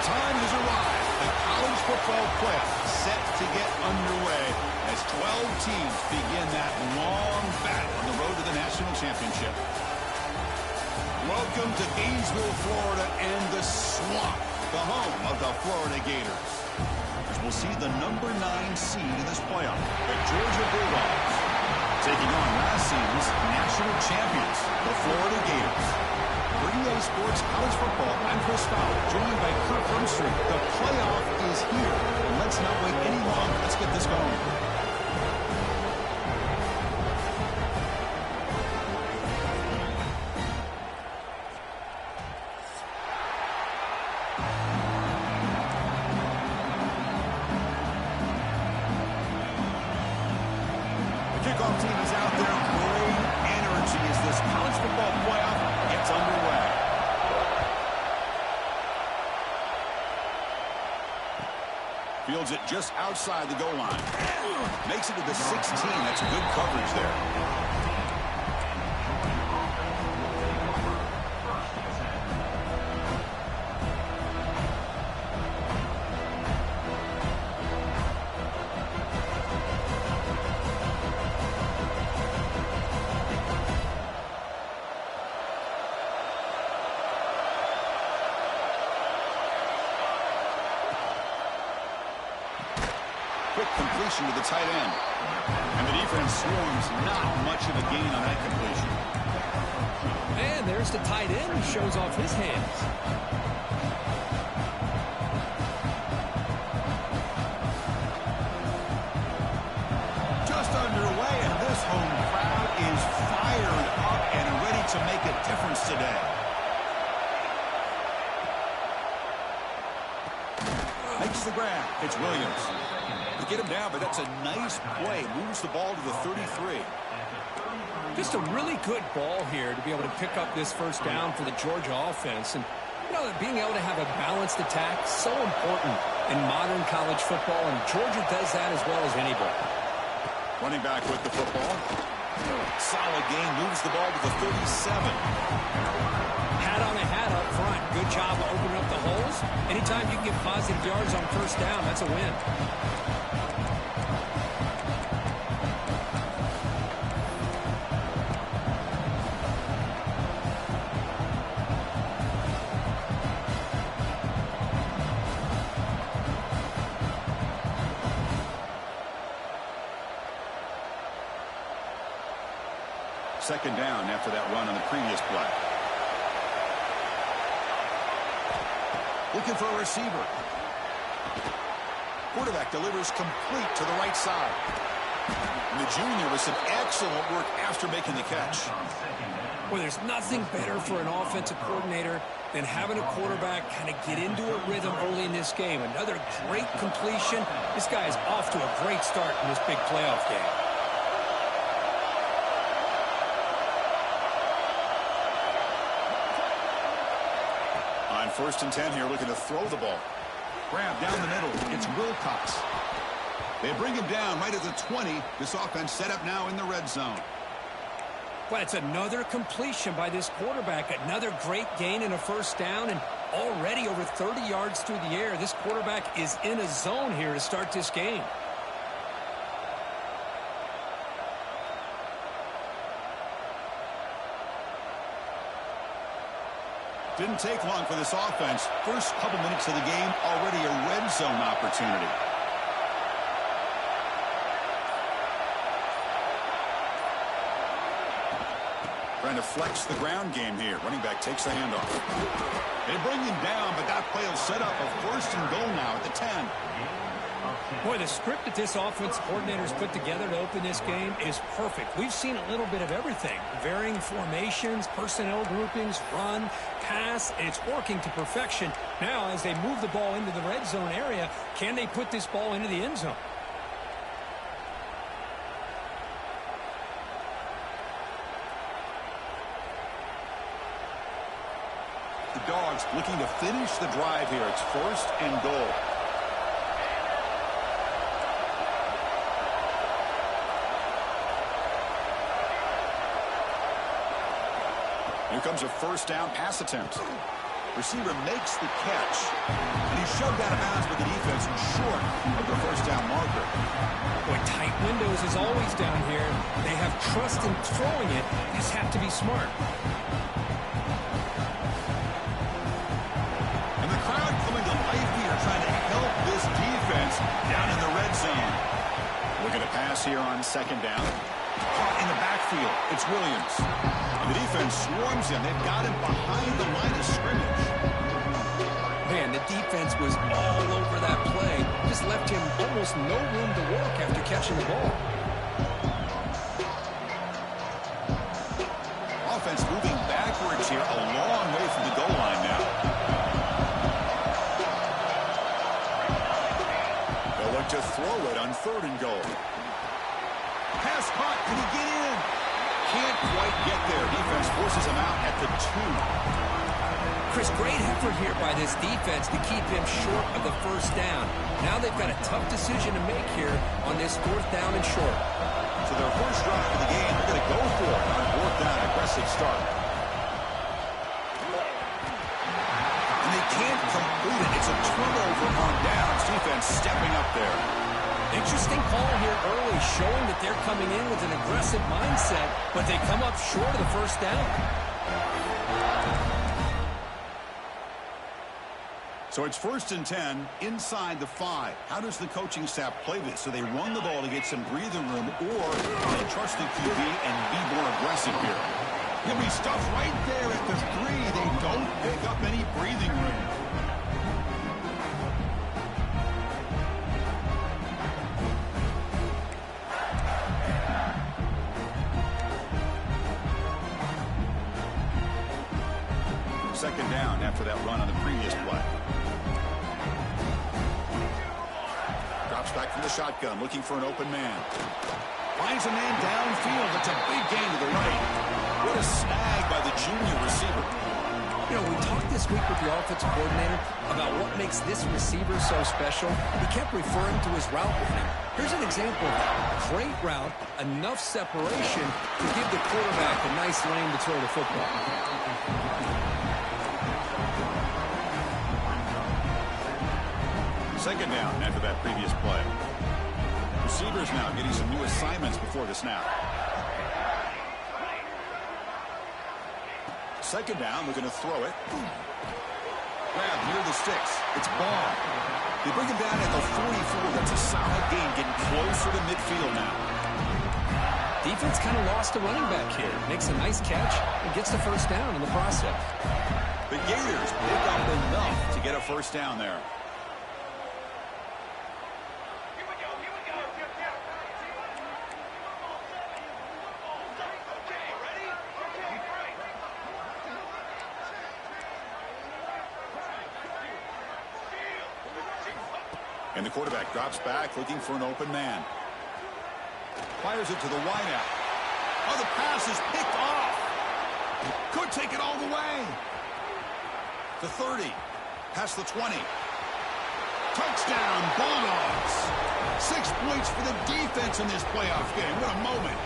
time has arrived. The college football playoff set to get underway as 12 teams begin that long battle on the road to the national championship. Welcome to Gainesville, Florida, and the Swamp, the home of the Florida Gators. As we'll see the number 9 seed in this playoff, the Georgia Bulldogs, taking on last season's national champions, the Florida Gators. Bringing A Sports College Football, I'm Chris Fowler, joined by Kirk Hermstrom. The playoff is here, and let's not wait any longer. Let's get this going. Kickoff team is out there. Great energy as this college football playoff gets underway. Fields it just outside the goal line. Makes it to the 16. That's good coverage there. Quick completion to the tight end. And the defense swarms. Not much of a gain on that completion. And there's the tight end who shows off his hands. Just underway, and this home crowd is fired up and ready to make a difference today. Makes the grab. It's Williams. They get him down, but that's a nice play. Moves the ball to the 33. Just a really good ball here to be able to pick up this first down for the Georgia offense. And, you know, being able to have a balanced attack is so important in modern college football, and Georgia does that as well as anybody. Running back with the football. Solid gain. Moves the ball to the 37. Hat on a hat up front. Good job of opening up the holes. Anytime you can get positive yards on first down, that's a win. Second down after that run on the previous play. Looking for a receiver. Quarterback delivers complete to the right side. And the junior with some excellent work after making the catch. Well, there's nothing better for an offensive coordinator than having a quarterback kind of get into a rhythm early in this game. Another great completion. This guy is off to a great start in this big playoff game. First and 10 here, looking to throw the ball. Grab down the middle. It's Wilcox. They bring him down right at the 20. This offense set up now in the red zone. Well, it's another completion by this quarterback. Another great gain in a first down, and already over 30 yards through the air. This quarterback is in a zone here to start this game. Didn't take long for this offense. First couple minutes of the game, already a red zone opportunity. Trying to flex the ground game here. Running back takes the handoff. They bring him down, but that play will set up a first and goal now at the 10. Boy, the script that this offense coordinator's put together to open this game is perfect. We've seen a little bit of everything. Varying formations, personnel groupings, run, pass, and it's working to perfection. Now, as they move the ball into the red zone area, can they put this ball into the end zone? The Dawgs looking to finish the drive here. It's first and goal. Here comes a first down pass attempt. Receiver makes the catch, and he's shoved out of bounds with the defense short of the first down marker. Boy, tight windows is always down here. They have trust in throwing it. Just have to be smart. And the crowd coming to life here, trying to help this defense down in the red zone. Looking to pass here on second down. Caught in the backfield. It's Williams. And the defense swarms him. They've got him behind the line of scrimmage. Man, the defense was all over that play. Just left him almost no room to walk after catching the ball. Offense moving backwards here, a long way from the goal line now. They'll look to throw it on 3rd and goal. Pass caught. Can he get in? Can't quite get there. Defense forces him out at the 2. Chris, great effort here by this defense to keep him short of the first down. Now they've got a tough decision to make here on this 4th down and short. So their first drive of the game, they're going to go for it on 4th down. Aggressive start. And they can't complete it. It's a turnover on downs. Defense stepping up there. Interesting call here early, showing that they're coming in with an aggressive mindset, but they come up short of the first down. So it's 1st and 10 inside the 5. How does the coaching staff play this? So they run the ball to get some breathing room, or they trust the QB and be more aggressive here? He'll be stuffed right there at the 3. They don't pick up any breathing room. Second down after that run on the previous play. Drops back from the shotgun, looking for an open man. Finds a man downfield. It's a big gain to the right. What a snag by the junior receiver. You know, we talked this week with the offensive coordinator about what makes this receiver so special. He kept referring to his route running. Here's an example of that. Great route, enough separation to give the quarterback a nice lane to throw the football. Second down after that previous play. Receivers now getting some new assignments before the snap. Second down, looking to throw it. Grab near the sticks. It's Ball. They bring him down at the 44. That's a solid gain, getting closer to midfield now. Defense kind of lost a running back here. Makes a nice catch and gets the first down in the process. The Gators pick up enough to get a first down there. And the quarterback drops back, looking for an open man. Fires it to the wideout. Oh, the pass is picked off. Could take it all the way. The 30. Past the 20. Touchdown, Dawgs. 6 points for the defense in this playoff game. What a moment.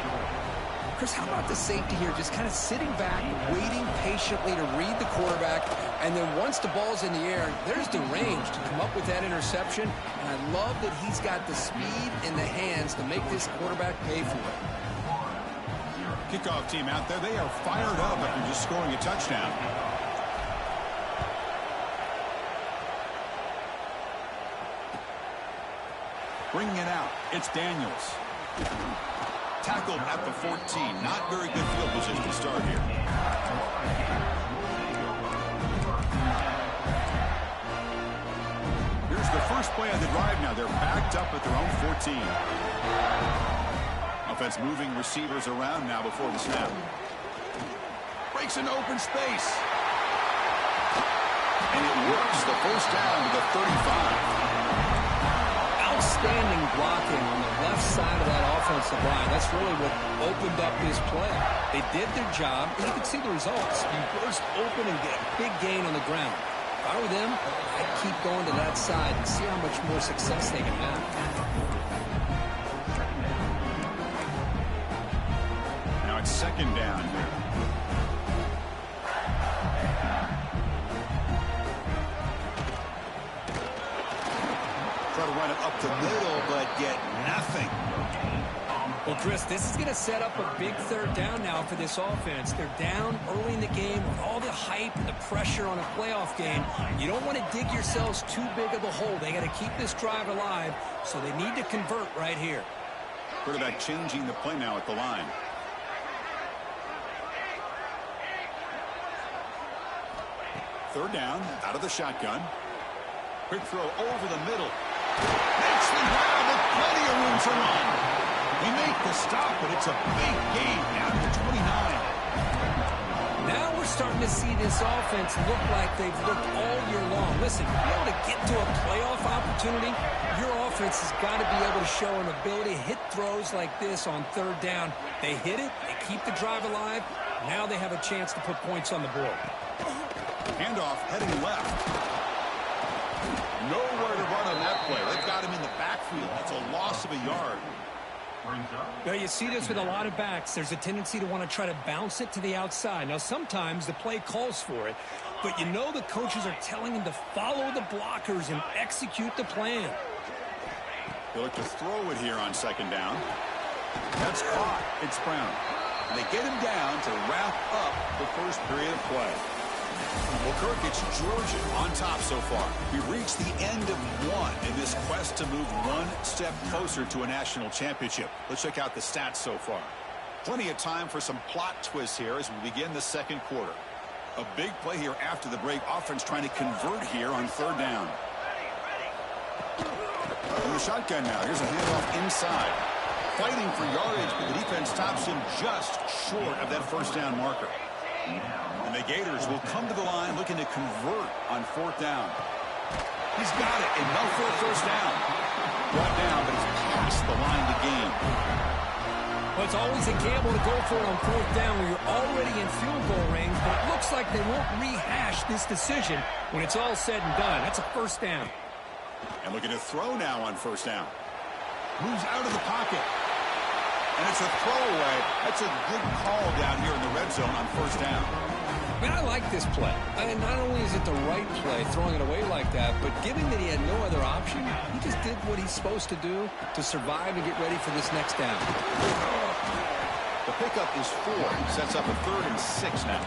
Chris, how about the safety here, just kind of sitting back, waiting patiently to read the quarterback, and then once the ball's in the air, there's the range to come up with that interception, and I love that he's got the speed in the hands to make this quarterback pay for it. Kickoff team out there, they are fired up after just scoring a touchdown. Bringing it out, it's Daniels. Tackled at the 14. Not very good field position to start here. Here's the first play of the drive now. They're backed up at their own 14. Offense moving receivers around now before the snap. Breaks an open space. And it works. The first down to the 35. Outstanding blocking on the left side of that offensive line. That's really what opened up this play. They did their job, and you can see the results. You burst open and get a big gain on the ground. If I were them, I'd keep going to that side and see how much more success they can have. Now it's second down here. up the middle, but get nothing. Well, Chris, this is going to set up a big third down now for this offense. They're down early in the game with all the hype and the pressure on a playoff game. You don't want to dig yourselves too big of a hole. They got to keep this drive alive, so they need to convert right here. Quarterback changing the play now at the line. Third down, out of the shotgun. Quick throw over the middle. Makes the grab with plenty of room to run. They make the stop, but it's a big gain down to 29. Now we're starting to see this offense look like they've looked all year long. Listen, to be able to get to a playoff opportunity, your offense has got to be able to show an ability to hit throws like this on third down. They hit it, they keep the drive alive. Now they have a chance to put points on the board. Handoff heading left. Nowhere to run on that play. They've got him in the backfield. That's a loss of a yard. Well, you see this with a lot of backs. There's a tendency to want to try to bounce it to the outside. Now, sometimes the play calls for it, but you know the coaches are telling them to follow the blockers and execute the plan. They look to throw it here on second down. That's caught. It's Brown. And they get him down to wrap up the first period of play. Well, Kirk, it's Georgia on top so far. We've reached the end of one in this quest to move one step closer to a national championship. Let's check out the stats so far. Plenty of time for some plot twists here as we begin the second quarter. A big play here after the break. Offense trying to convert here on third down. In the shotgun now. Here's a handoff inside. Fighting for yardage, but the defense stops him just short of that first down marker. And the Gators will come to the line looking to convert on fourth down. He's got it, enough for a first down. Brought down, but he's past the line to gain. Well, it's always a gamble to go for it on fourth down when you're already in field goal range, but it looks like they won't rehash this decision when it's all said and done. That's a first down. And looking to throw now on first down. Moves out of the pocket. And it's a throwaway. That's a good call down here in the red zone on first down. Man, I like this play. And not only is it the right play, throwing it away like that, but given that he had no other option, he just did what he's supposed to do to survive and get ready for this next down. The pickup is 4. Sets up a 3rd and 6 now.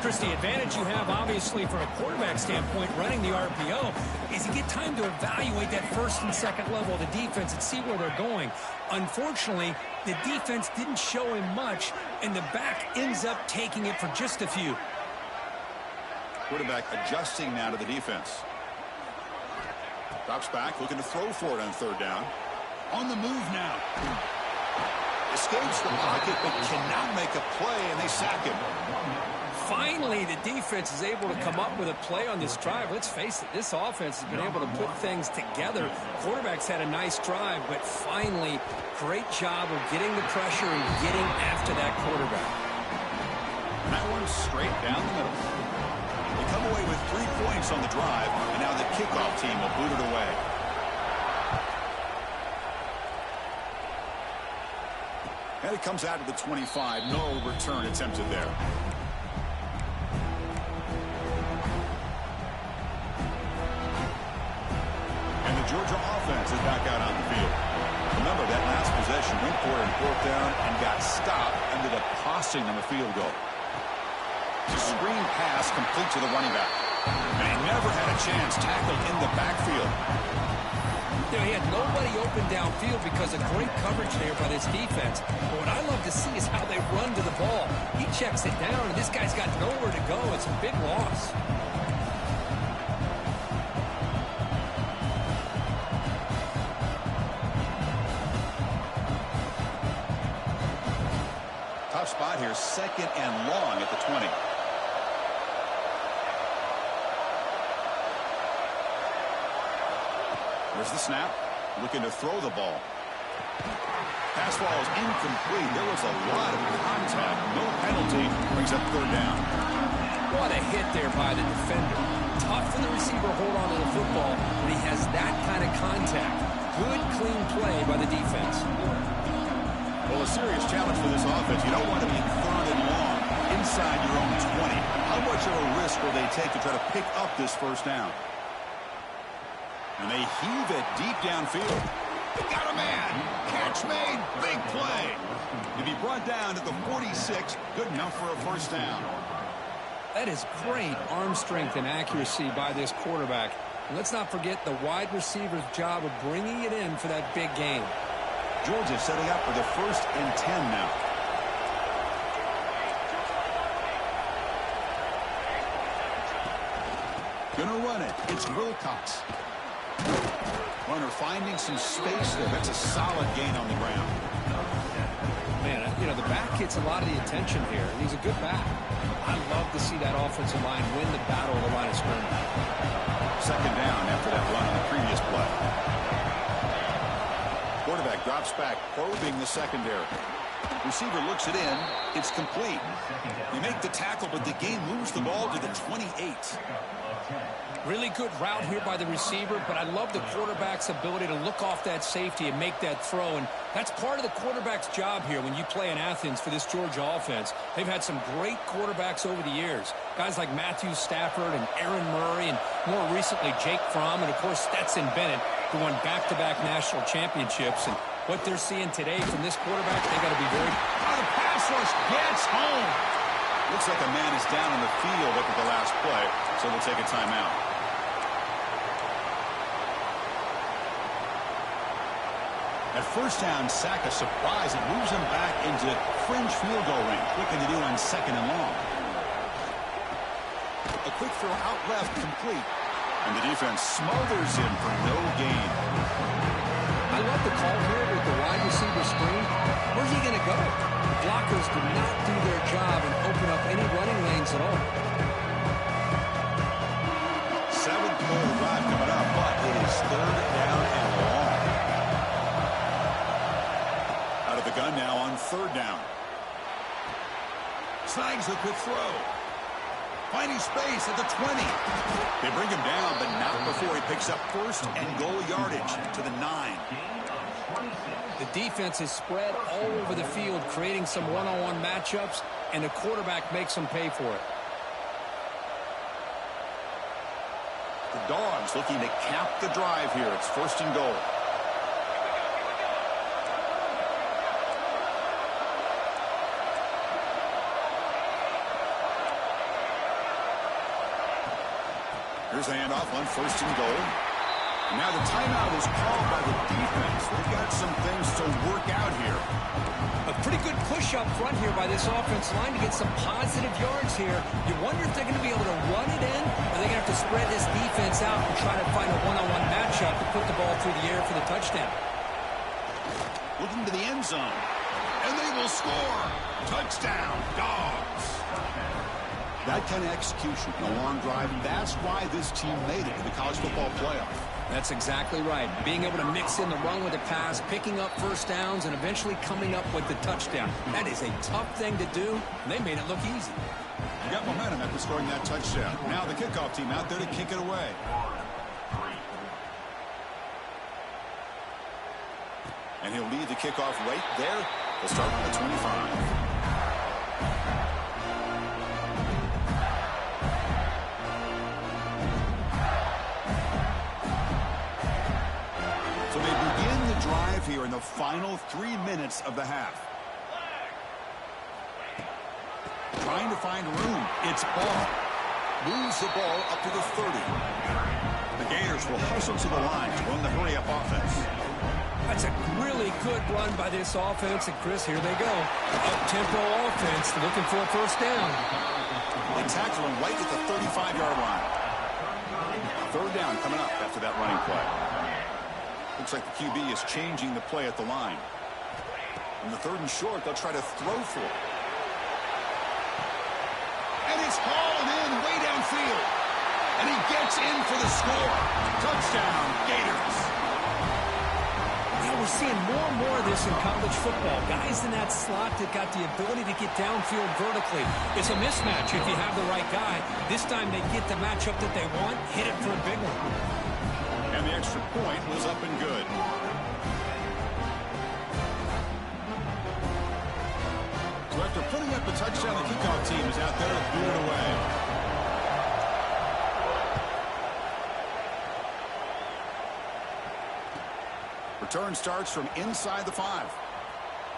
Chris, the advantage you have, obviously, from a quarterback standpoint, running the RPO, is you get time to evaluate that first and second level of the defense and see where they're going. Unfortunately, the defense didn't show him much, and the back ends up taking it for just a few. Quarterback adjusting now to the defense. Drops back, looking to throw for it on third down. On the move now. Escapes the pocket, but cannot make a play, and they sack him. Finally, the defense is able to come up with a play on this drive. Let's face it, this offense has been able to put things together. Quarterback's had a nice drive, but finally, great job of getting the pressure and getting after that quarterback. That one straight down the middle. They come away with 3 points on the drive, and now the kickoff team will boot it away. And it comes out to the 25. No return attempted there. And the Georgia offense is back out on the field. Remember, that last possession went for it on fourth down and got stopped, ended up costing them a field goal. The screen pass complete to the running back. And he never had a chance tackled in the backfield. You know, he had nobody open downfield because of great coverage there by this defense. But what I love to see is how they run to the ball. He checks it down, and this guy's got nowhere to go. It's a big loss. Tough spot here, second and long at the 20. There's the snap. Looking to throw the ball. Pass ball is incomplete. There was a lot of contact. No penalty. Brings up third down. What a hit there by the defender. Tough for the receiver to hold on to the football when he has that kind of contact. Good, clean play by the defense. Well, a serious challenge for this offense. You don't want to be third and long inside your own 20. How much of a risk will they take to try to pick up this first down? And they heave it deep downfield. He got a man. Catch made. Big play. To be brought down at the 46, good enough for a first down. That is great arm strength and accuracy by this quarterback. And let's not forget the wide receiver's job of bringing it in for that big game. Georgia setting up for the 1st and 10 now. Gonna run it. It's Wilcox. Runner finding some space there. That's a solid gain on the ground. Man, you know, the back gets a lot of the attention here, and he's a good back. I love to see that offensive line win the battle of the line of scrimmage. 2nd down after that run on the previous play. Quarterback drops back, probing the secondary. Receiver looks it in. It's complete. They make the tackle, but the game moves the ball to the 28. Really good route here by the receiver, but I love the quarterback's ability to look off that safety and make that throw, and that's part of the quarterback's job here when you play in Athens for this Georgia offense. They've had some great quarterbacks over the years, guys like Matthew Stafford and Aaron Murray, and more recently Jake Fromm, and of course Stetson Bennett, who won back-to-back national championships. And what they're seeing today from this quarterback, they got to be very... Oh, the pass rush gets home. Looks like a man is down on the field after the last play, so we'll take a timeout. At first down, sack a surprise. It moves him back into fringe field goal range. Looking to do on 2nd and long. A quick throw out left, complete. And the defense smothers him for no gain. I love the call here with the wide receiver screen. Where's he going to go? The blockers did not do their job and open up any running lanes at all. 7th play of the drive coming up, but it is 3rd down and long. Out of the gun now on 3rd down. Snags the quick throw. Finding space at the 20. They bring him down, but not before he picks up 1st and goal yardage to the 9. The defense is spread all over the field, creating some one-on-one matchups, and the quarterback makes them pay for it. The Dawgs looking to cap the drive here. It's 1st and goal. Here's the handoff on 1st and goal. And now the timeout is called by the defense. They've got some things to work out here. A pretty good push up front here by this offensive line to get some positive yards here. You wonder if they're going to be able to run it in, or they're going to have to spread this defense out and try to find a one-on-one matchup to put the ball through the air for the touchdown. Looking to the end zone. And they will score. Touchdown, Dawgs. That kind of execution in a long drive, that's why this team made it to the college football playoff. That's exactly right. Being able to mix in the run with the pass, picking up 1st downs, and eventually coming up with the touchdown. That is a tough thing to do, and they made it look easy. You got momentum after scoring that touchdown. Now the kickoff team out there to kick it away. And he'll lead the kickoff right there. They'll start on the 25. Drive here in the final 3 minutes of the half. Trying to find room. It's Ball. Moves the ball up to the 30. The Gators will hustle to the line to run the hurry-up offense. That's a really good run by this offense. And, Chris, here they go. Up-tempo offense looking for a 1st down. They tackle him right at the 35-yard line. 3rd down coming up after that running play. Looks like the QB is changing the play at the line. On the 3rd and short, they'll try to throw for it. And it's hauled in way downfield. And he gets in for the score. Touchdown, Gators. Yeah, we're seeing more and more of this in college football. Guys in that slot that got the ability to get downfield vertically. It's a mismatch if you have the right guy. This time they get the matchup that they want, hit it for a big one. And the extra point was up and good. So after putting up a touchdown, the kickoff team is out there to boot it away. Return starts from inside the 5.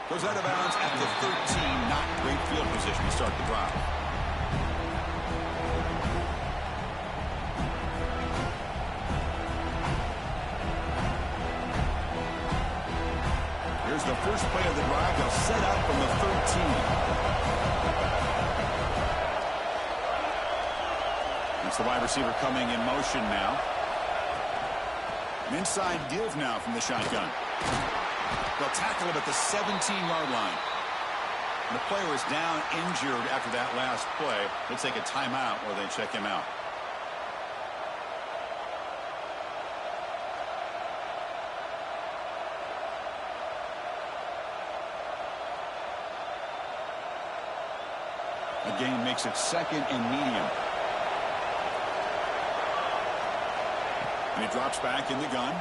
Goes out of bounds at the 13. Not great field position to start the drive. Here's the first play of the drive. They'll set up from the 13. It's the wide receiver coming in motion now. An inside give now from the shotgun. They'll tackle him at the 17-yard line. And the player is down injured after that last play. They'll take a timeout or they check him out. The game makes it second and medium. And he drops back in the gun.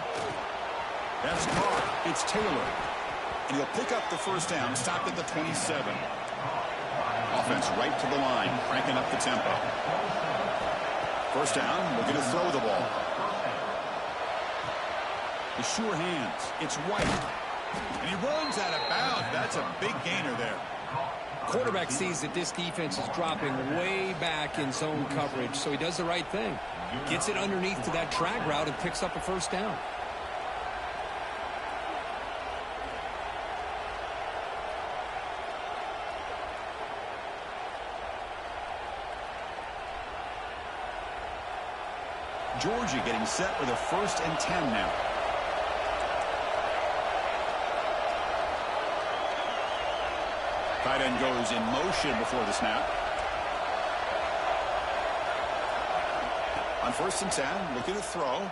That's Carr. It's Taylor. And he'll pick up the first down, stopped at the 27. Offense right to the line, cranking up the tempo. First down, looking to throw the ball. The sure hands. It's White. And he runs out of bounds. That's a big gainer there. Quarterback sees that this defense is dropping way back in zone coverage, so he does the right thing. Gets it underneath to that drag route and picks up a first down. Georgia getting set with a 1st and 10 now. Tight end goes in motion before the snap. On 1st and 10, looking to throw.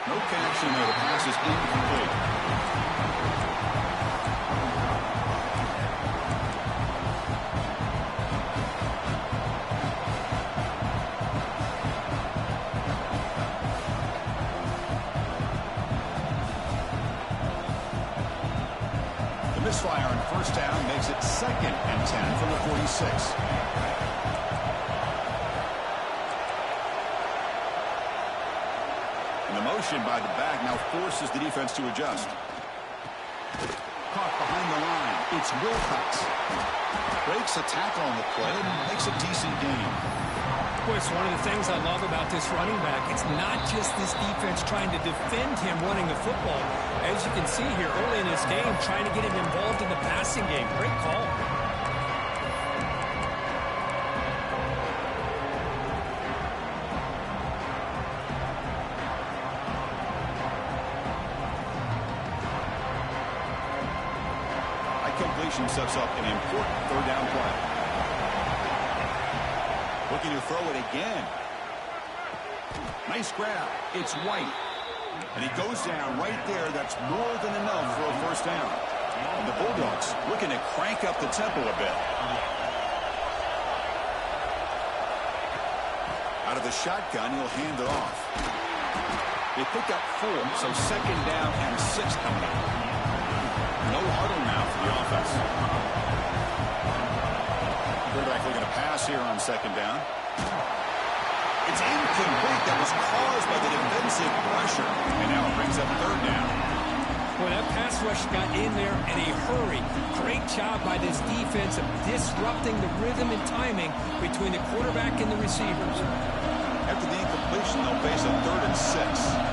No connection there. The pass is incomplete. The misfire on 1st down makes it 2nd and 10 from the 46. Motion by the back now forces the defense to adjust. Caught behind the line. It's Wilcox. Breaks a tackle on the play and makes a decent gain. Boy, it's one of the things I love about this running back. It's not just this defense trying to defend him running the football. As you can see here early in this game, trying to get him involved in the passing game. Great call. Sets up an important 3rd down play. Looking to throw it again. Nice grab. It's White. And he goes down right there. That's more than enough for a 1st down. And the Bulldogs looking to crank up the tempo a bit. Out of the shotgun, he'll hand it off. They pick up 4, so 2nd down and 6 coming up. No huddle now for the offense. Quarterback looking to pass here on 2nd down. It's incomplete. That was caused by the defensive pressure. And now it brings up 3rd down. Well, that pass rush got in there in a hurry. Great job by this defense of disrupting the rhythm and timing between the quarterback and the receivers. After the incompletion, they'll face a 3rd and 6.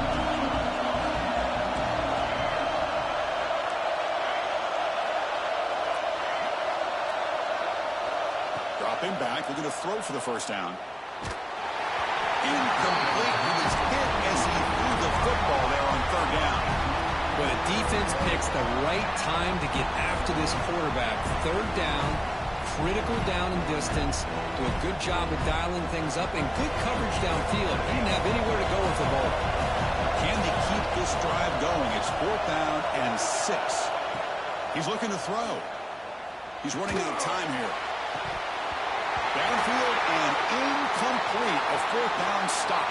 Dropping back, looking to throw for the 1st down. Incomplete. He was hit as he threw the football there on 3rd down. But the defense picks the right time to get after this quarterback. 3rd down, critical down and distance. Do a good job of dialing things up and good coverage downfield. He didn't have anywhere to go with the ball. Can they keep this drive going? It's 4th down and 6. He's looking to throw. He's running out of time here. Downfield and incomplete. A 4th down stop.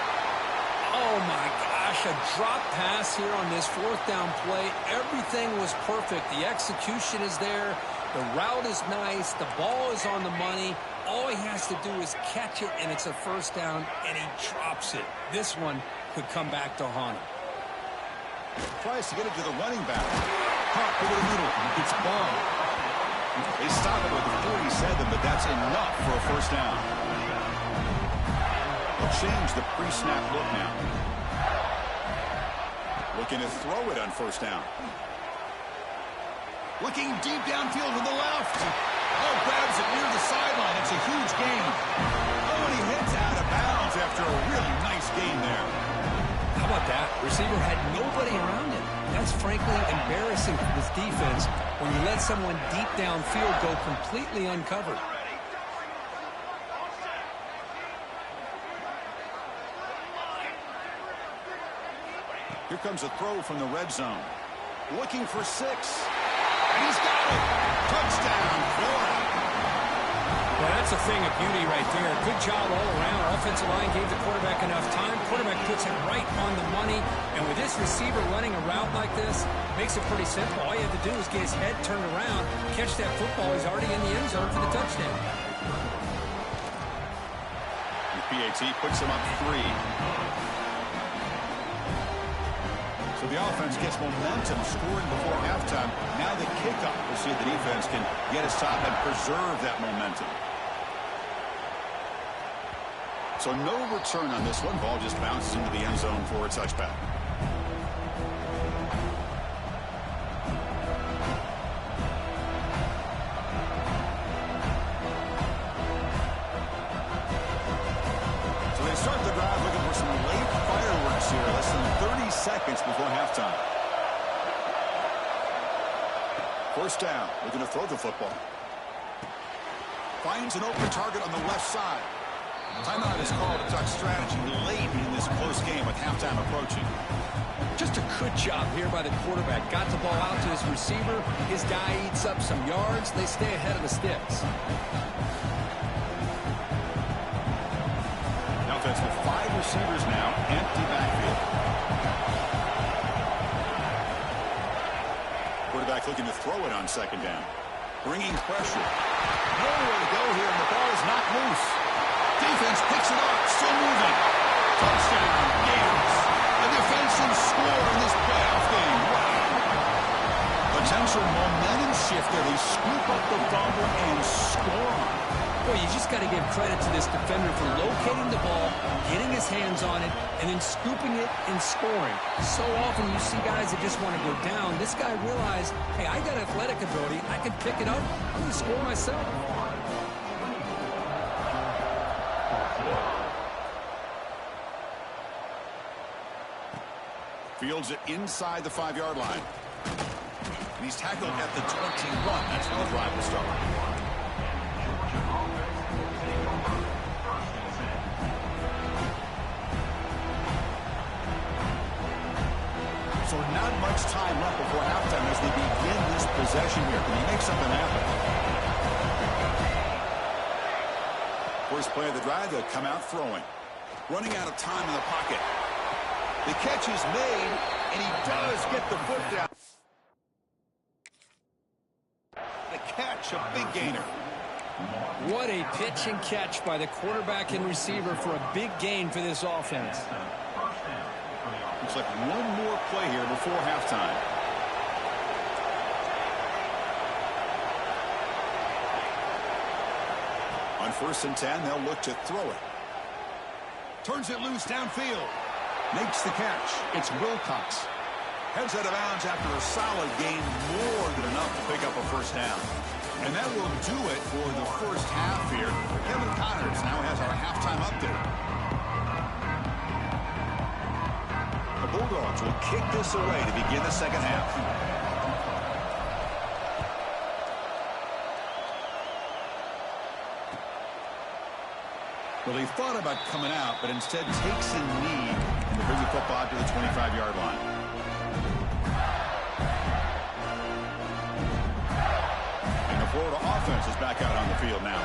Oh, my gosh. A drop pass here on this 4th down play. Everything was perfect. The execution is there. The route is nice. The ball is on the money. All he has to do is catch it, and it's a 1st down, and he drops it. This one could come back to haunt him. Tries to get it to the running back. Caught over the middle. It's ball. They stop it with the 47, but that's enough for a first down. They'll change the pre-snap look now. Looking to throw it on first down. Looking deep downfield to the left. Oh, grabs it near the sideline. It's a huge gain. Oh, and he hits out of bounds after a really nice gain there. How about that? Receiver had nobody around him. That's frankly embarrassing for this defense when you let someone deep downfield go completely uncovered. Here comes a throw from the red zone. Looking for 6. And he's got it. Touchdown, Florida. Well, that's a thing of beauty right there. Good job all around. Offensive line gave the quarterback enough time. Quarterback puts it right on the money. And with this receiver running a route like this, makes it pretty simple. All you have to do is get his head turned around, catch that football. He's already in the end zone for the touchdown. The PAT puts him up 3. So the offense gets momentum scoring before halftime. Now the kickoff. We'll see if the defense can get a stop and preserve that momentum. So no return on this one. Ball just bounces into the end zone for a touchback. So they start the drive looking for some late fireworks here. Less than 30 seconds before halftime. First down. We're going to throw the football. Finds an open target on the left side. Timeout is called to talk strategy late in this close game with halftime approaching. Just a good job here by the quarterback. Got the ball out to his receiver. His guy eats up some yards. They stay ahead of the sticks. Now that's with 5 receivers now. Empty backfield. Quarterback looking to throw it on second down. Bringing pressure. Nowhere to go here, and the ball is knocked loose. Defense picks it up, still moving. Touchdown, Gators. A defensive score in this playoff game. Wow. Potential momentum shift there. They scoop up the fumble and score. Boy, you just got to give credit to this defender for locating the ball, getting his hands on it, and then scooping it and scoring. So often you see guys that just want to go down. This guy realized, hey, I got athletic ability. I can pick it up. I'm going to score myself. Fields it inside the 5-yard line. And he's tackled at the 21. That's where the drive will start. So not much time left before halftime as they begin this possession here. Can he make something happen? First play of the drive, they'll come out throwing. Running out of time in the pocket. The catch is made, and he does get the foot down. The catch, a big gainer. What a pitch and catch by the quarterback and receiver for a big gain for this offense. Looks like one more play here before halftime. On 1st and 10, they'll look to throw it. Turns it loose downfield. Makes the catch. It's Wilcox. Heads out of bounds after a solid gain, more than enough to pick up a first down. And that will do it for the first half here. Kevin Connors now has our halftime update. The Bulldogs will kick this away to begin the second half. Well, he thought about coming out, but instead takes a knee and to bring the football to the 25-yard line. And the Florida offense is back out on the field now.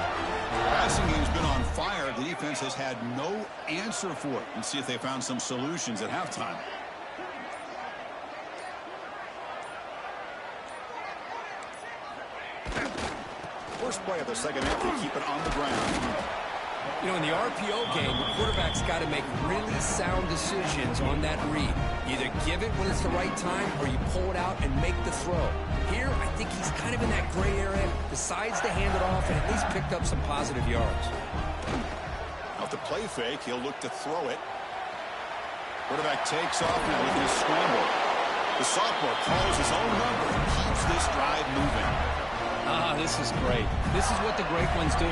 Passing game's been on fire. The defense has had no answer for it. Let's see if they found some solutions at halftime. First play of the second half, they keep it on the ground. You know, in the RPO game, the quarterback's got to make really sound decisions on that read. Either give it when it's the right time or you pull it out and make the throw. Here, I think he's kind of in that gray area, decides to hand it off and at least picked up some positive yards. Off the play fake, he'll look to throw it. Quarterback takes off now looking to scramble. The sophomore calls his own number and keeps this drive moving. This is great. This is what the great ones do.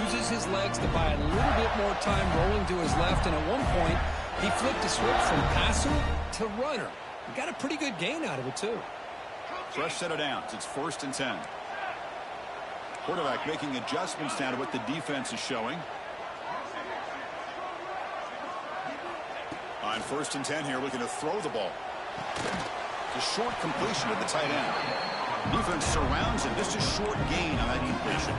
Uses his legs to buy a little bit more time rolling to his left, and at one point, he flipped a switch from passer to runner. He got a pretty good gain out of it, too. Fresh set of downs. It's 1st and 10. Quarterback making adjustments now to what the defense is showing. On 1st and 10 here, looking to throw the ball. The short completion to the tight end. Defense surrounds him. Just a short gain on that completion.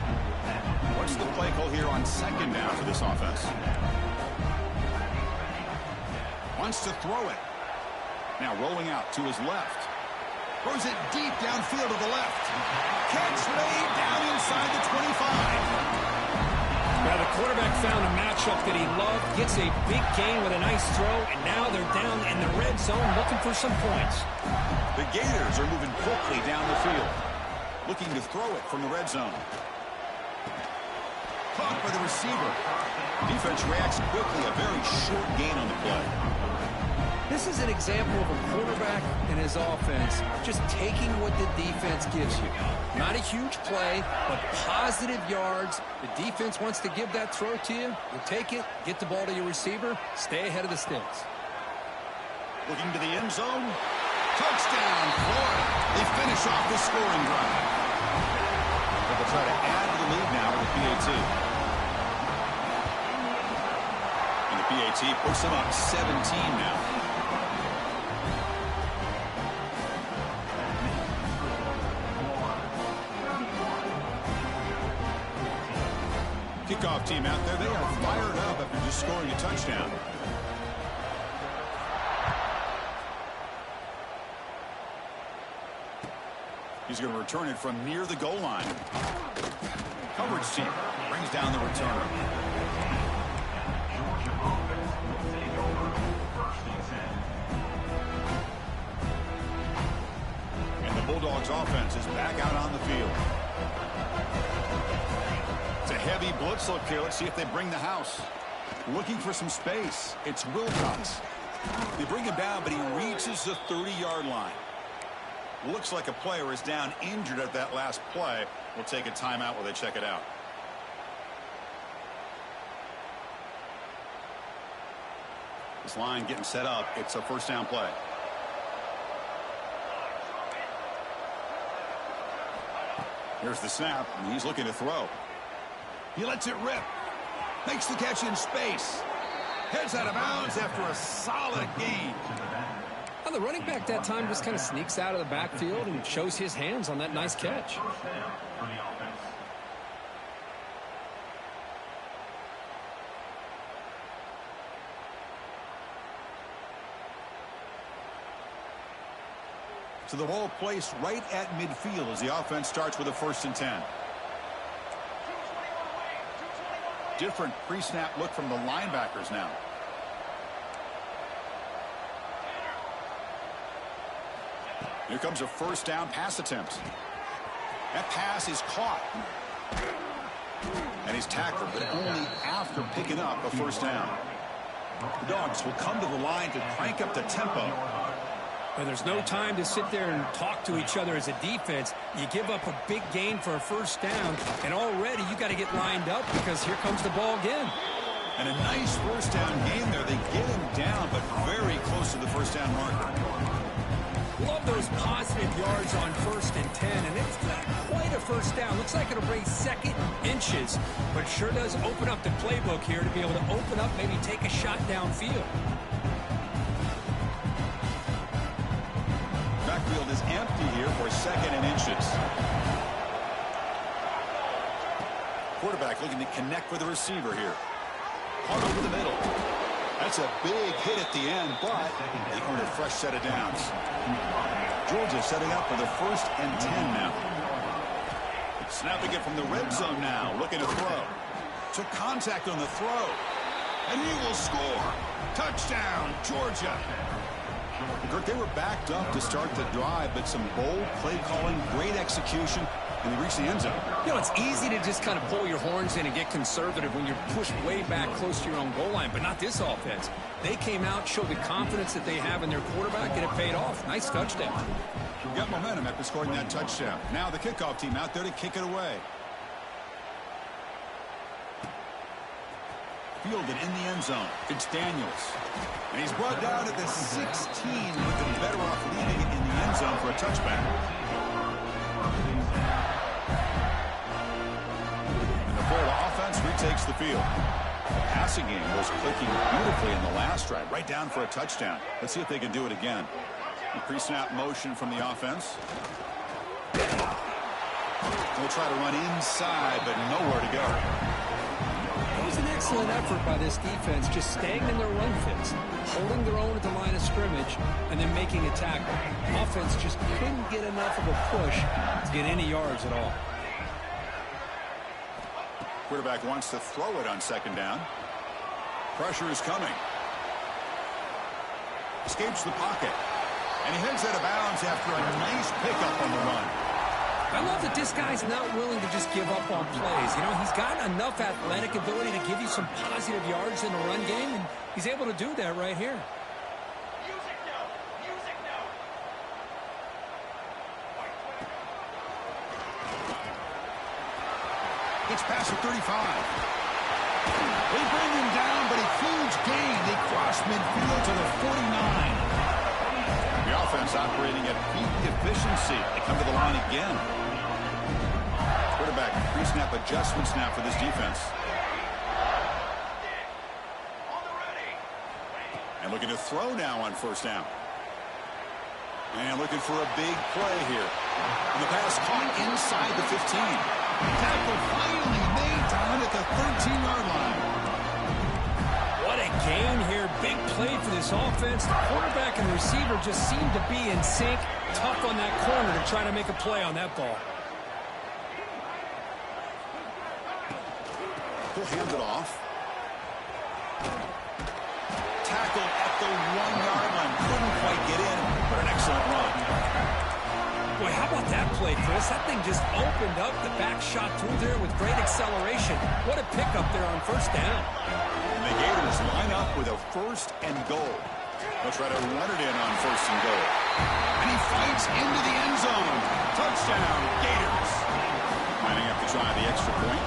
What's the play call here on 2nd down for this offense? Wants to throw it. Now rolling out to his left. Throws it deep downfield to the left. Catch made down inside the 25. Now the quarterback found a matchup that he loved, gets a big gain with a nice throw, and now they're down in the red zone looking for some points. The Gators are moving quickly down the field, looking to throw it from the red zone. Caught by the receiver. Defense reacts quickly, a very short gain on the play. This is an example of a quarterback and his offense just taking what the defense gives you. Not a huge play, but positive yards. The defense wants to give that throw to you. You take it, get the ball to your receiver, stay ahead of the sticks. Looking to the end zone. Touchdown, Florida. They finish off the scoring drive. But they'll try to add to the lead now with the PAT. And the PAT puts them up 17 now. Kickoff team out there. They are fired up after just scoring a touchdown. He's going to return it from near the goal line. Coverage team brings down the returner. And the Bulldogs offense is back out on the field. It's a heavy blitz look here. Let's see if they bring the house. Looking for some space. It's Wilcox. They bring him down, but he reaches the 30-yard line. Looks like a player is down injured at that last play. We'll take a timeout while they check it out. This line getting set up. It's a 1st down play. Here's the snap, and he's looking to throw. He lets it rip. Makes the catch in space. Heads out of bounds after a solid gain. Well, the running back that time just kind of sneaks out of the backfield and shows his hands on that nice catch. So the ball placed right at midfield as the offense starts with a 1st and 10. Different pre-snap look from the linebackers now. Here comes a 1st down pass attempt. That pass is caught. And he's tackled, but only after picking up a 1st down. The Dawgs will come to the line to crank up the tempo. But there's no time to sit there and talk to each other as a defense. You give up a big gain for a 1st down, and already you got to get lined up because here comes the ball again. And a nice 1st down game there. They get him down, but very close to the 1st down marker. Love those positive yards on 1st and 10, and it's not quite a 1st down. Looks like it'll bring 2nd inches, but sure does open up the playbook here to be able to open up, maybe take a shot downfield. Backfield is empty here for 2nd and inches. Quarterback looking to connect with the receiver here. Hard over the middle. That's a big hit at the end, but they earned a fresh set of downs. Georgia setting up for the 1st and 10 now. Snapping it from the red zone now, looking to throw. Took contact on the throw. And he will score. Touchdown, Georgia. Kirk, they were backed up to start the drive, but some bold play calling, great execution, and they reached the end zone. You know, it's easy to just kind of pull your horns in and get conservative when you're pushed way back close to your own goal line, but not this offense. They came out, showed the confidence that they have in their quarterback, and it paid off. Nice touchdown. Got momentum after scoring that touchdown. Now the kickoff team out there to kick it away. Fielded in the end zone. It's Daniels. And he's brought down at the 16, looking better off leaving it in the end zone for a touchback. And the Florida offense retakes the field. The passing game was clicking beautifully in the last drive, right down for a touchdown. Let's see if they can do it again. The pre-snap motion from the offense. They'll try to run inside, but nowhere to go. It was an excellent effort by this defense, just staying in their run fits, holding their own at the line of scrimmage, and then making a tackle. Offense just couldn't get enough of a push to get any yards at all. Quarterback wants to throw it on second down. Pressure is coming. Escapes the pocket. And he heads out of bounds after a nice pickup on the run. I love that this guy's not willing to just give up on plays. You know, he's got enough athletic ability to give you some positive yards in the run game, and he's able to do that right here. Gets past the 35. They bring him down, but a huge gain. They cross midfield to the 49. The offense operating at peak efficiency. They come to the line again. Quarterback pre-snap adjustments now for this defense. And looking to throw now on first down. And looking for a big play here. And the pass caught inside the 15. Tackle finally made down at the 13-yard line. What a gain here. Big play for this offense. The quarterback and the receiver just seem to be in sync. Tough on that corner to try to make a play on that ball. He'll hand it off. Tackle at the 1-yard line. Couldn't quite get in, but an excellent run. Boy, how about that play, Chris? That thing just opened up. The back shot through there with great acceleration. What a pickup there on first down. And the Gators line up with a first and goal. They'll try to run it in on first and goal. And he fights into the end zone. Touchdown, Gators. Lining up to try the extra point.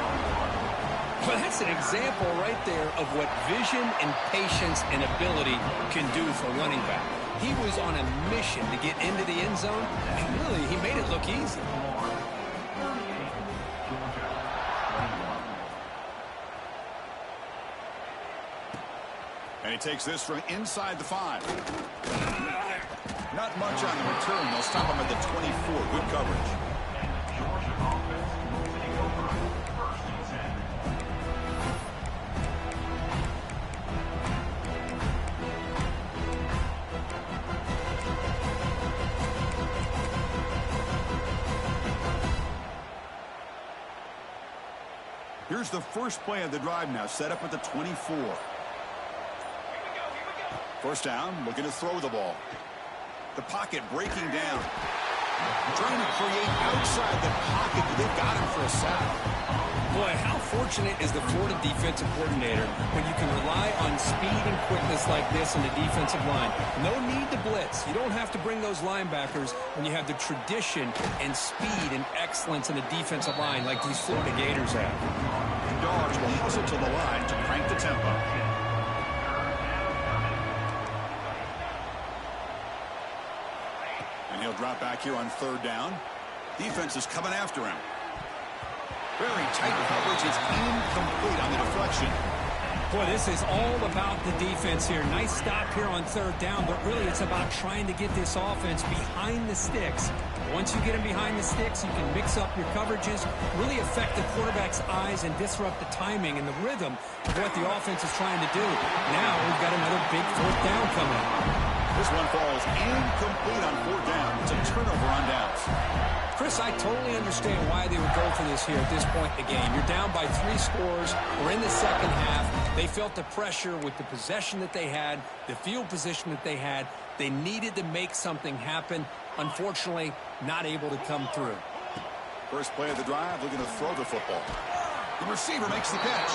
Well, that's an example right there of what vision and patience and ability can do for running back. He was on a mission to get into the end zone, and really, he made it look easy. And he takes this from inside the 5. Not much on the return. They'll stop him at the 24. Good coverage. Here's the first play of the drive now, set up at the 24. First down, looking to throw the ball. The pocket breaking down. Trying to create outside the pocket, but they've got him for a sack. Boy, how fortunate is the Florida defensive coordinator when you can rely on speed and quickness like this in the defensive line. No need to blitz. You don't have to bring those linebackers when you have the tradition and speed and excellence in the defensive line like these Florida Gators have. Dawgs will hustle to the line to crank the tempo. And he'll drop back here on third down. Defense is coming after him. Very tight coverage. It's incomplete on the deflection. Boy, this is all about the defense here. Nice stop here on third down, but really it's about trying to get this offense behind the sticks. Once you get them behind the sticks, you can mix up your coverages, really affect the quarterback's eyes and disrupt the timing and the rhythm of what the offense is trying to do. Now we've got another big fourth down coming up. This one falls incomplete on 4th down. It's a turnover on downs. Chris, I totally understand why they would go for this here at this point in the game. You're down by 3 scores. We're in the second half. They felt the pressure with the possession that they had, the field position that they had. They needed to make something happen. Unfortunately, not able to come through. First play of the drive, looking to throw the football. The receiver makes the catch.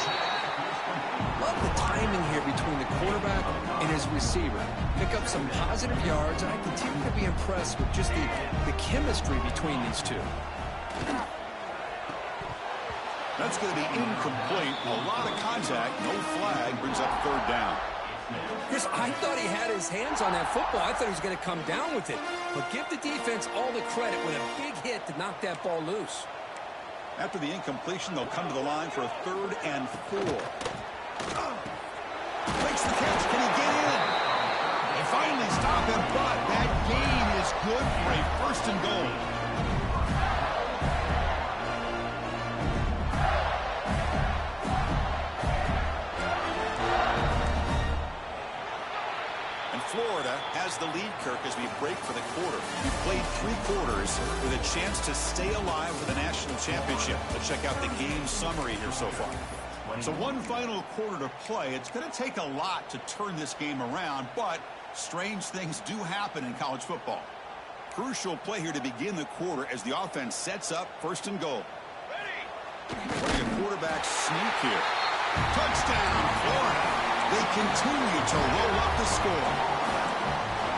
Love the timing here between the quarterback and his receiver. Pick up some positive yards, and I continue to be impressed with just the chemistry between these two. That's going to be incomplete. A lot of contact. No flag. Brings up 3rd down. Chris, I thought he had his hands on that football. I thought he was going to come down with it. But give the defense all the credit with a big hit to knock that ball loose. After the incompletion, they'll come to the line for a 3rd and 4. Makes the catch. Can he get in? They finally stop him, but that gain is good for a 1st and goal. And Florida has the lead, Kirk, as we break for the quarter. We played 3 quarters with a chance to stay alive for the national championship. Let's check out the game summary here so far. So one final quarter to play. It's going to take a lot to turn this game around, but strange things do happen in college football. Crucial play here to begin the quarter as the offense sets up 1st and goal. Running a quarterback sneak here. Touchdown, Florida. They continue to roll up the score.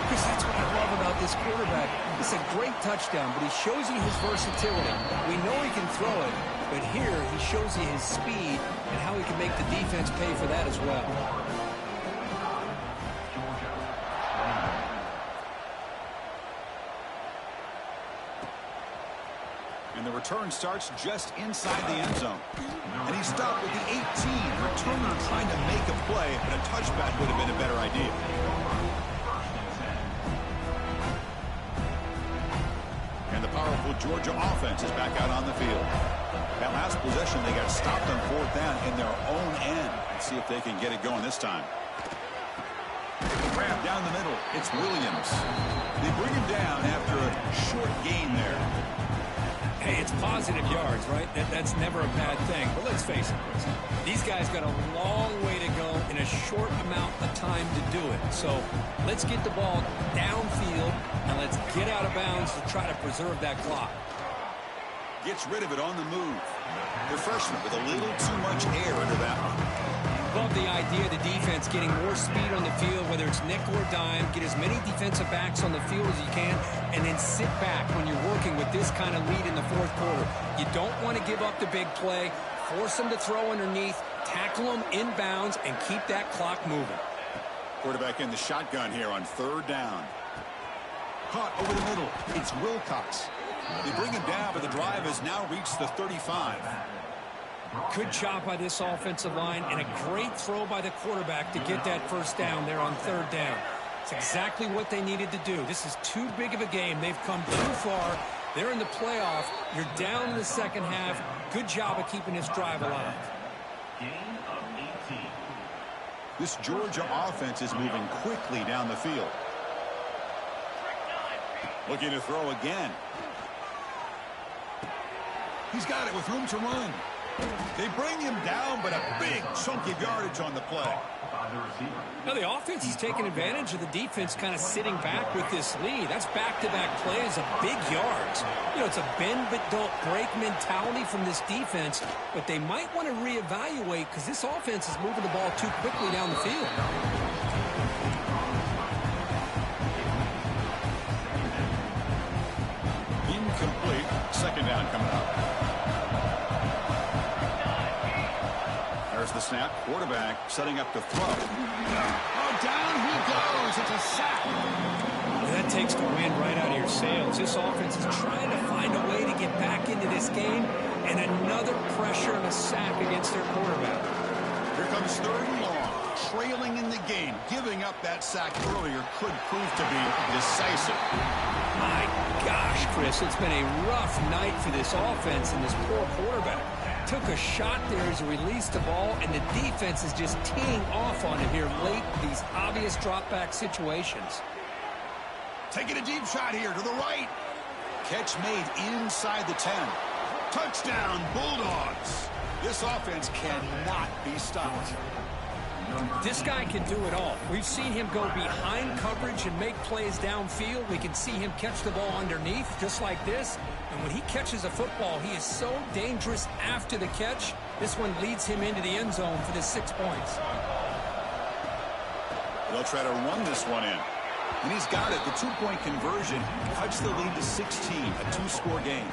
Because that's what I love about this quarterback. It's a great touchdown, but he shows you his versatility. We know he can throw it, but here he shows you his speed and how he can make the defense pay for that as well. And the return starts just inside the end zone. And he stopped with the 18. Returner trying to make a play, but a touchback would have been a better idea. And the powerful Georgia offense is back out on the field. That last possession, they got stopped on 4th down in their own end. Let's see if they can get it going this time. Grab down the middle. It's Williams. They bring him down after a short gain there. Hey, it's positive yards, right? That's never a bad thing. But let's face it, these guys got a long way to go in a short amount of time to do it. So let's get the ball downfield, and let's get out of bounds to try to preserve that clock. Gets rid of it on the move. The freshman with a little too much air under that one. Love the idea of the defense getting more speed on the field, whether it's nickel or dime. Get as many defensive backs on the field as you can, and then sit back when you're working with this kind of lead in the 4th quarter. You don't want to give up the big play. Force them to throw underneath, tackle them inbounds, and keep that clock moving. Quarterback in the shotgun here on 3rd down. Caught over the middle. It's Wilcox. They bring him down, but the drive has now reached the 35. Good job by this offensive line, and a great throw by the quarterback to get that 1st down there on 3rd down. It's exactly what they needed to do. This is too big of a game. They've come too far. They're in the playoff. You're down in the second half. Good job of keeping this drive alive. This Georgia offense is moving quickly down the field. Looking to throw again. He's got it with room to run. They bring him down, but a big chunk of yardage on the play. Now the offense is taking advantage of the defense kind of sitting back with this lead. That's back-to-back plays of big yards. You know, it's a bend but don't break mentality from this defense, but they might want to reevaluate because this offense is moving the ball too quickly down the field. Incomplete. 2nd down coming up. There's the snap. Quarterback setting up to throw. Oh, down he goes. It's a sack. That takes the wind right out of your sails. This offense is trying to find a way to get back into this game, and another pressure and a sack against their quarterback. Here comes 3rd and long. Trailing in the game. Giving up that sack earlier could prove to be decisive. My gosh, Chris, it's been a rough night for this offense and this poor quarterback. Took a shot there as he released the ball, and the defense is just teeing off on him here late, these obvious drop-back situations. Taking a deep shot here to the right. Catch made inside the 10. Touchdown, Bulldogs. This offense cannot be stopped. This guy can do it all. We've seen him go behind coverage and make plays downfield. We can see him catch the ball underneath, just like this. And when he catches a football, he is so dangerous after the catch. This one leads him into the end zone for the 6 points. They'll try to run this one in. And he's got it. The 2-point conversion cuts the lead to 16, a 2-score game.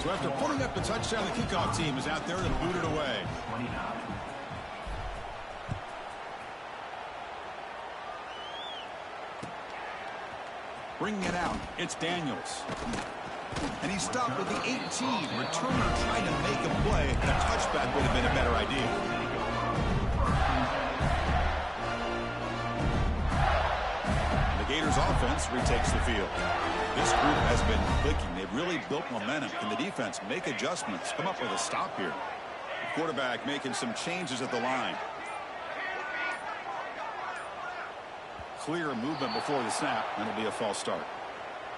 So after putting up the touchdown, the kickoff team is out there to boot it away. Bringing it out, it's Daniels. And he's stopped with the 18. Returner trying to make a play. A touchback would have been a better idea. The Gators offense retakes the field. This group has been clicking. They've really built momentum. Can the defense make adjustments? Come up with a stop here. The quarterback making some changes at the line. Clear movement before the snap, and it'll be a false start.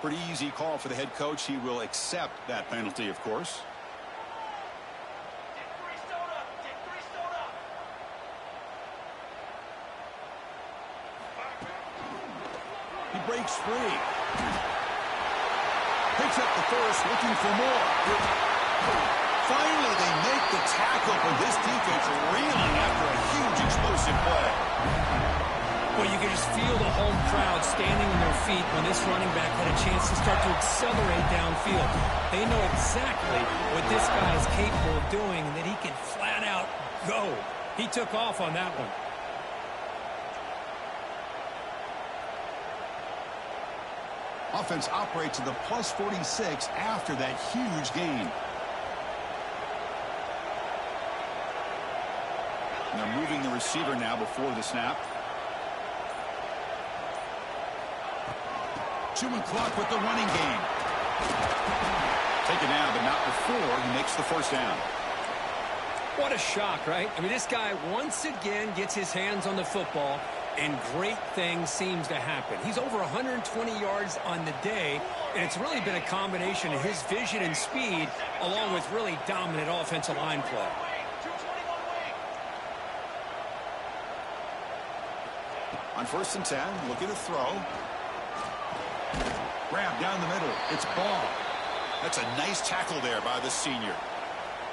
Pretty easy call for the head coach. He will accept that penalty, of course. He breaks free. Picks up the first, looking for more. Finally, they make the tackle, but this defense reeling after a huge explosive play. Well, you can just feel the home crowd standing on their feet when this running back had a chance to start to accelerate downfield. They know exactly what this guy is capable of doing and that he can flat out go. He took off on that one. Offense operates to the plus 46 after that huge gain. And they're moving the receiver now before the snap. Chewing clock with the running game. Taken down, but not before he makes the first down. What a shock, right? I mean, this guy once again gets his hands on the football, and great things seems to happen. He's over 120 yards on the day, and it's really been a combination of his vision and speed, along with really dominant offensive line play. On 1st and 10, looking to throw. Grab down the middle. It's Ball. That's a nice tackle there by the senior.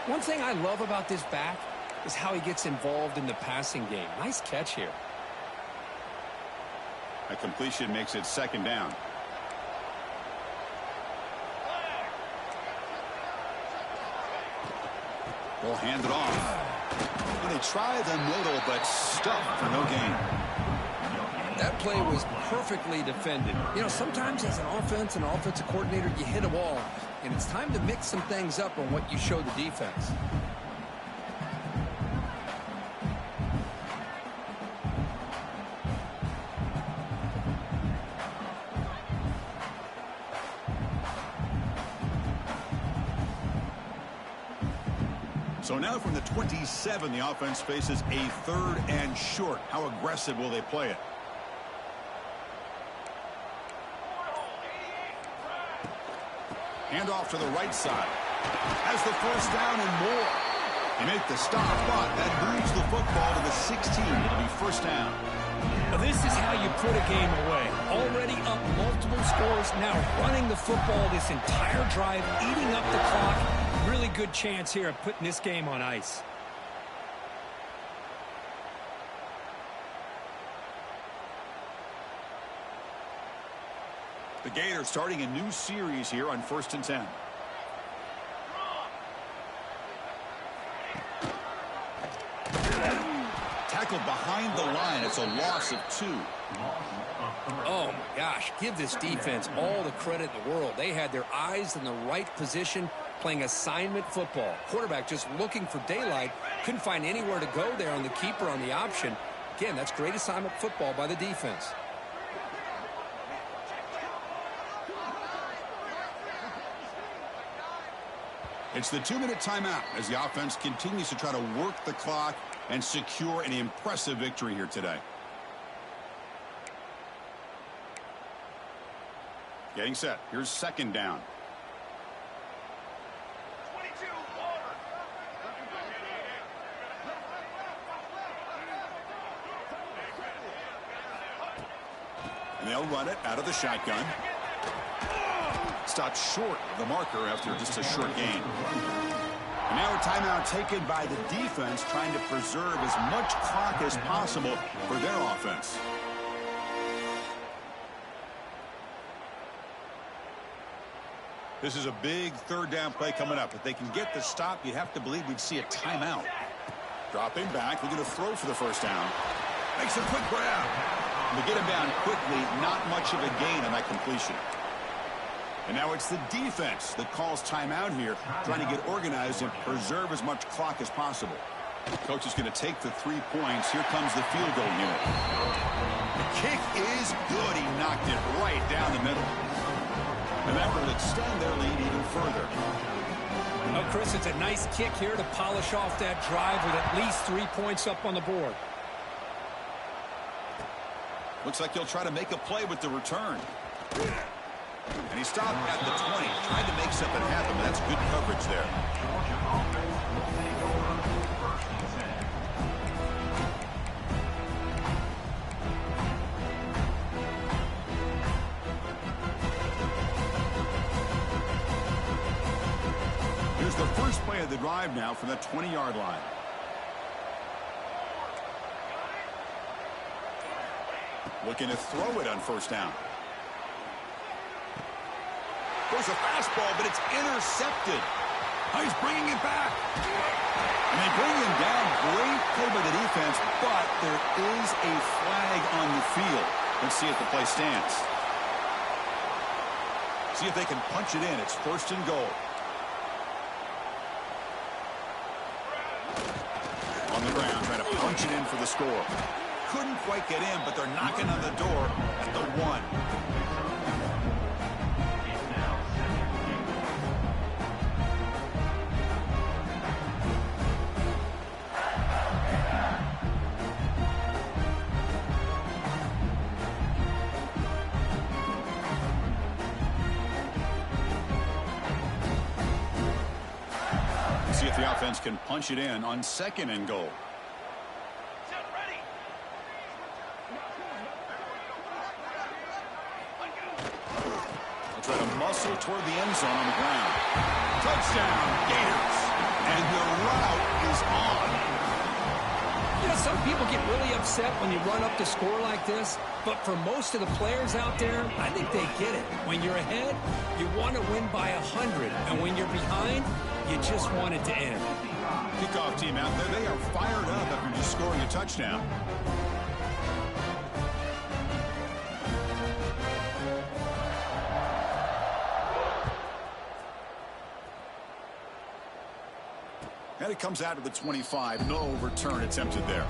One thing I love about this back is how he gets involved in the passing game. Nice catch here. A completion makes it 2nd down. Ball handed off. And they try the middle, but stuffed for no gain. That play was perfectly defended. You know, sometimes as an offensive coordinator, you hit a wall, and it's time to mix some things up on what you show the defense. So now from the 27, the offense faces a 3rd and short. How aggressive will they play it? Handoff to the right side. Has the first down and more. They make the stop, but that moves the football to the 16. It'll be 1st down. Well, this is how you put a game away. Already up multiple scores, now running the football this entire drive, eating up the clock. Really good chance here of putting this game on ice. The Gators starting a new series here on 1st and 10. Tackled behind the line. It's a loss of 2. Oh, my gosh. Give this defense all the credit in the world. They had their eyes in the right position, playing assignment football. Quarterback just looking for daylight. Couldn't find anywhere to go there on the keeper on the option. Again, that's great assignment football by the defense. It's the 2-minute timeout as the offense continues to try to work the clock and secure an impressive victory here today. Getting set. Here's second down. And they'll run it out of the shotgun. Stopped short of the marker after just a short gain. And now a timeout taken by the defense, trying to preserve as much clock as possible for their offense. This is a big third down play coming up. If they can get the stop, you'd have to believe we'd see a timeout. Dropping back, looking to throw for the first down. Makes a quick grab. To get him down quickly, not much of a gain on that completion. And now it's the defense that calls timeout here, trying to get organized and preserve as much clock as possible. Coach is going to take the 3 points. Here comes the field goal unit. The kick is good. He knocked it right down the middle. And that will extend their lead even further. Well, Chris, it's a nice kick here to polish off that drive with at least 3 points up on the board. Looks like he'll try to make a play with the return. And he stopped at the 20. Tried to make something happen, but that's good coverage there. Here's the first play of the drive now from the 20-yard line. Looking to throw it on first down. There's a fastball, but it's intercepted. Oh, he's bringing it back. And they bring him down. Great play by the defense, but there is a flag on the field. Let's see if the play stands. See if they can punch it in. It's first and goal. On the ground, trying to punch it in for the score. Couldn't quite get in, but they're knocking on the door at the 1. See if the offense can punch it in on second and goal. Try to muscle toward the end zone on the ground. Touchdown, Gators. And the route is on. You know, some people get really upset when you run up the score like this, but for most of the players out there, I think they get it. When you're ahead, you want to win by 100, and when you're behind, you just want it to end. Kickoff team out there, they are fired up after just scoring a touchdown. And it comes out to the 25. No return attempted there.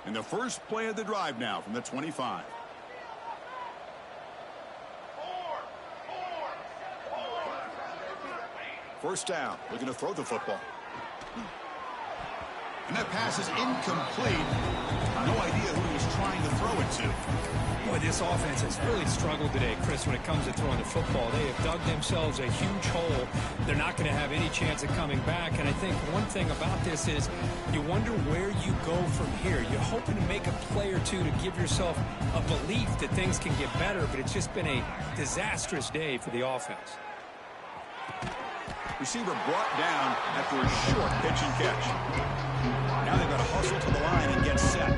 And the first play of the drive now from the 25. First down, looking to throw the football. And that pass is incomplete. No idea who he was trying to throw it to. Boy, this offense has really struggled today, Chris, when it comes to throwing the football. They have dug themselves a huge hole. They're not going to have any chance of coming back. And I think one thing about this is you wonder where you go from here. You're hoping to make a play or two to give yourself a belief that things can get better, but it's just been a disastrous day for the offense. Receiver brought down after a short pitch and catch. Now they've got to hustle to the line and get set.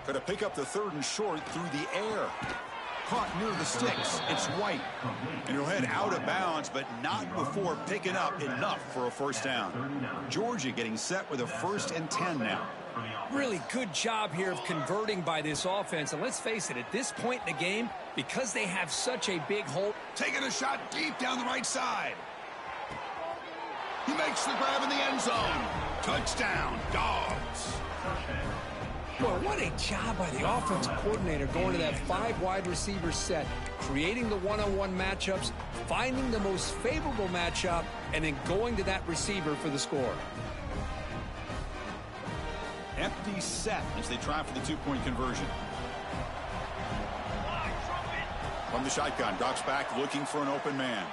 Got to pick up the third and short through the air. Caught near the sticks. It's White. And he'll head out of bounds, but not before picking up enough for a first down. Georgia getting set with a 1st and 10 now. Really good job here of converting by this offense. And let's face it, at this point in the game, because they have such a big hole. Taking a shot deep down the right side. He makes the grab in the end zone. Touchdown, Dawgs. Well, what a job by the offensive coordinator going to that 5 wide receiver set, creating the one-on-one matchups, finding the most favorable matchup, and then going to that receiver for the score. Empty set as they try for the 2-point conversion. From the shotgun, Dawgs back looking for an open man.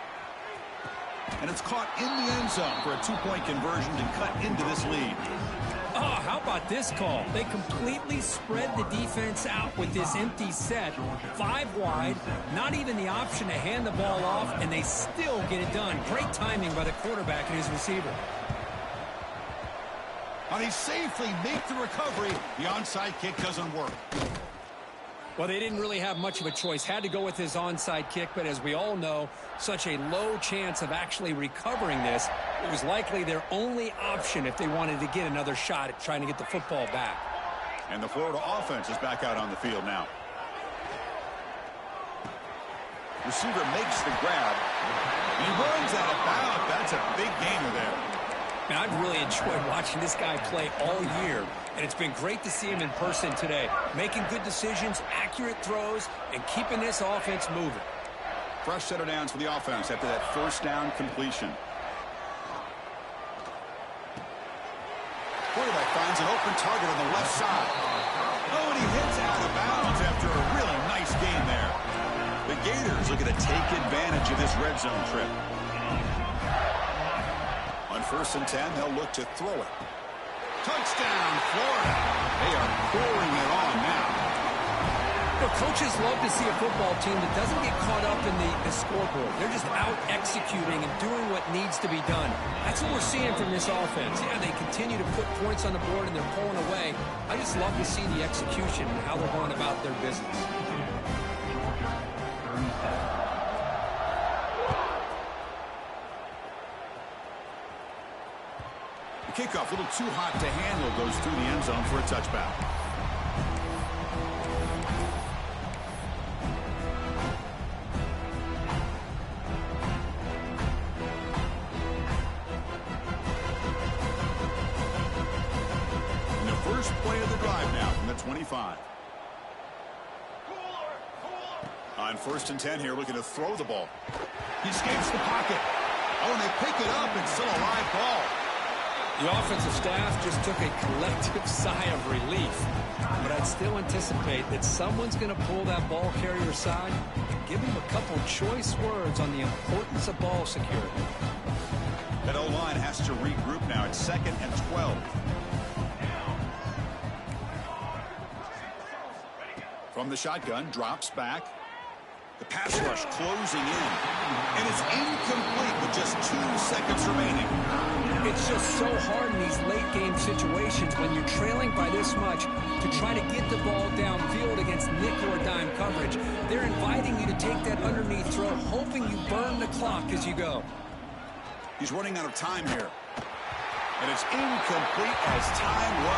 And it's caught in the end zone for a 2-point conversion to cut into this lead. Oh, how about this call? They completely spread the defense out with this empty set. 5 wide, not even the option to hand the ball off, and they still get it done. Great timing by the quarterback and his receiver. And he safely make the recovery. The onside kick doesn't work. Well, they didn't really have much of a choice. Had to go with his onside kick, but as we all know, such a low chance of actually recovering this. It was likely their only option if they wanted to get another shot at trying to get the football back. And the Florida offense is back out on the field now. Receiver makes the grab. He runs out of bounds. That's a big gainer there. Now, I've really enjoyed watching this guy play all year, and it's been great to see him in person today, making good decisions, accurate throws, and keeping this offense moving. Fresh set of downs for the offense after that first down completion. Quarterback finds an open target on the left side. Oh, and he hits out of bounds after a really nice gain there. The Gators looking to take advantage of this red zone trip. On 1st and 10, they'll look to throw it. Touchdown, Florida. They are pouring it on now. Well, coaches love to see a football team that doesn't get caught up in the scoreboard. They're just out executing and doing what needs to be done. That's what we're seeing from this offense. Yeah, they continue to put points on the board and they're pulling away. I just love to see the execution and how they're going about their business. The kickoff, a little too hot to handle, goes through the end zone for a touchback. And the first play of the drive now from the 25. On 1st and 10 here, looking to throw the ball. He escapes the pocket. Oh, and they pick it up. It's still a live ball. The offensive staff just took a collective sigh of relief. But I'd still anticipate that someone's going to pull that ball carrier aside and give him a couple choice words on the importance of ball security. That O-line has to regroup now. It's 2nd and 12. From the shotgun, drops back. The pass rush closing in. And it's incomplete with just 2 seconds remaining. It's just so hard in these late-game situations when you're trailing by this much to try to get the ball downfield against nickel or dime coverage. They're inviting you to take that underneath throw, hoping you burn the clock as you go. He's running out of time here. And it's incomplete as time runs.